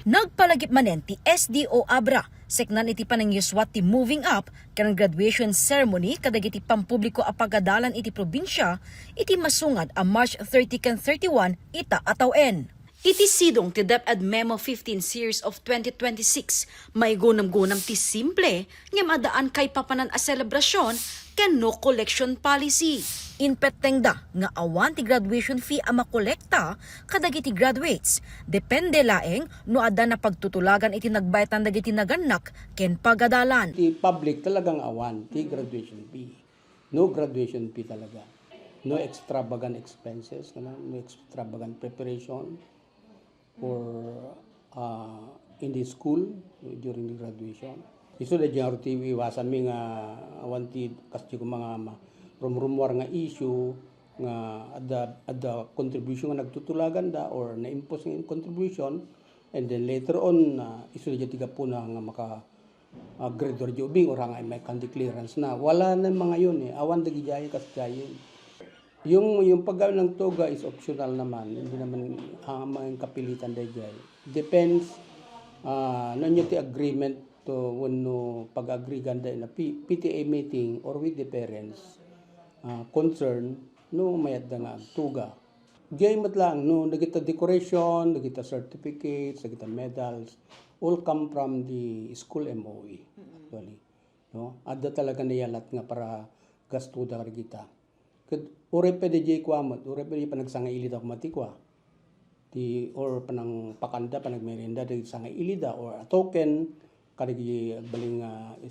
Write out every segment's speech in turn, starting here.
Nagpalagip manen ti SDO Abra, seknan iti panangyuswat ti moving up kanang graduation ceremony kadagiti pampubliko a pagadalan iti probinsya iti masungad a March 30 kan 31 ita atawen. Iti sidong ti DepEd Memo 15 Series of 2026, may gunam-gunam ti simple nga madaan kay papanan a selebrasyon ken no collection policy. Inpetengda nga awan ti graduation fee a makolekta kadagiti graduates. Depende laeng no adda na pagtutulagan iti nagbayatan dagiti naganak ken pagadalan. Ti public talagang awan ti graduation fee. No graduation fee talaga. No extravagant expenses, no extravagant preparation for in the school during the graduation. Isu da jang ti iwasan mi nga awan ti kasi ko mga rumor nga issue nga ada contribution nga nagtutulagan da or na-impose ng contribution, and then later on isu da tiga puna nga maka graduate jobing or nga may kandi clearance na wala na mga yun awan da gijay kasjay. Yung paggawin ng toga is optional naman, hindi naman mga kapilitan dayjay. Depends nanyo ti agreement to when no pag-agree ganda na PTA meeting or with the parents concern no mayad nga tuga. Gay lang no nagita decoration, nagita certificates, nagita medals, all come from the school MOE actually. No, adda talaga nayalat nga para gastuda kita. Ore pwede jay kwamot, ore pwede panagsangay ilida kumatikwa. Di or panang pakanda panagmerenda di sangay ilida or a token kadagi baling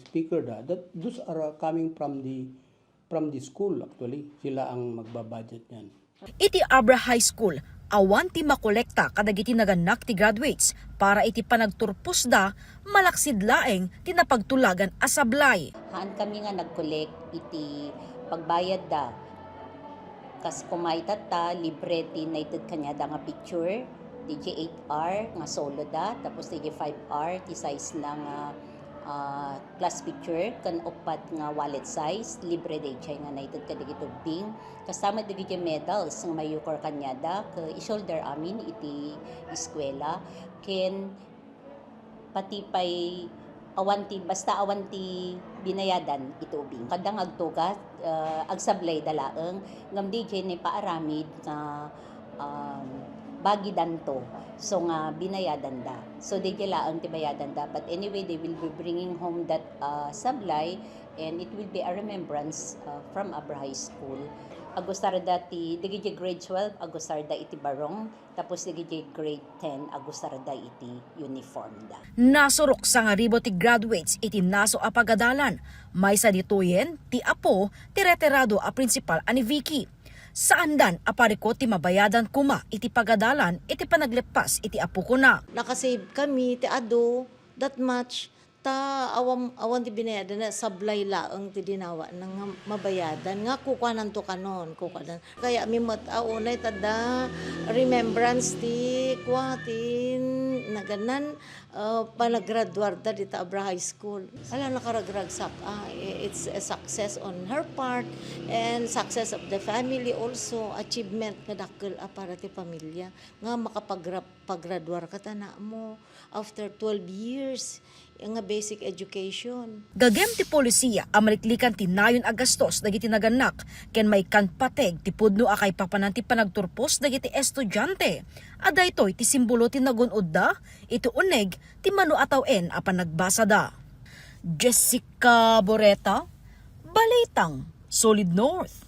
speaker da. That those are coming from the school actually. Sila ang magbabudget niyan. Iti Abra High School, awan ti makolekta kadagiti naganak ti graduates para iti panagturpos da malaksid laeng ti napagtulagan a sablay. Haan kami nga nag-collect iti pagbayad da. Kas kumaytat ta, libre ti naitid kanya da nga picture, DJ 8R nga solo da, tapos DJ 5R, ti size lang plus picture, kan upat nga wallet size, libre DJ nga naitid ka digito bing. Kasama DJ medals nga mayukor kanya da, ka isolder amin iti eskwela, ken pati pay awanti binayadan itubing kadang agtugat agsablay dalaeng ngam DJ ni paaramid nga bagi danto so nga binayadan da so DJ laeng ti bayadan da, but anyway they will be bringing home that sablay and it will be a remembrance from Abra High School. Agustarda ti digiti grade 12 agustarda iti barong, tapos digiti grade 10 agustarda iti uniform da. Nasurok sa nga ribo ti graduates iti naso a pagadalan. May sa dituyen ti apo ti retirado a principal ani Vicky. Saan dan apariko ti mabayadan kuma iti pagadalan iti panaglepas iti apo ko na. Nakasave kami ti ado that much ta awan ti binayadan na sablay laeng ti dinawa nang mabayadan nga kukuanan to kanon kukuanan kaya mi unay tada remembrance ti kwatin naganan panagraduar da dita Abra High School. Ala nakaragragsak it's a success on her part and success of the family also, achievement nga dakkel para ti pamilya nga makapaggraduar ka tana mo after 12 years nga basic education. Gagem ti polisiya amaliklikan ti nayon agastos dagiti naganak ken may kanpateg ti pudno akay papanan ti panagturpos dagiti estudyante. Ada itoy ti simbolo ti nagunod da, iti uneg ti mano atawen a panagbasa da. Jessica Boreta, Balitang, Solid North.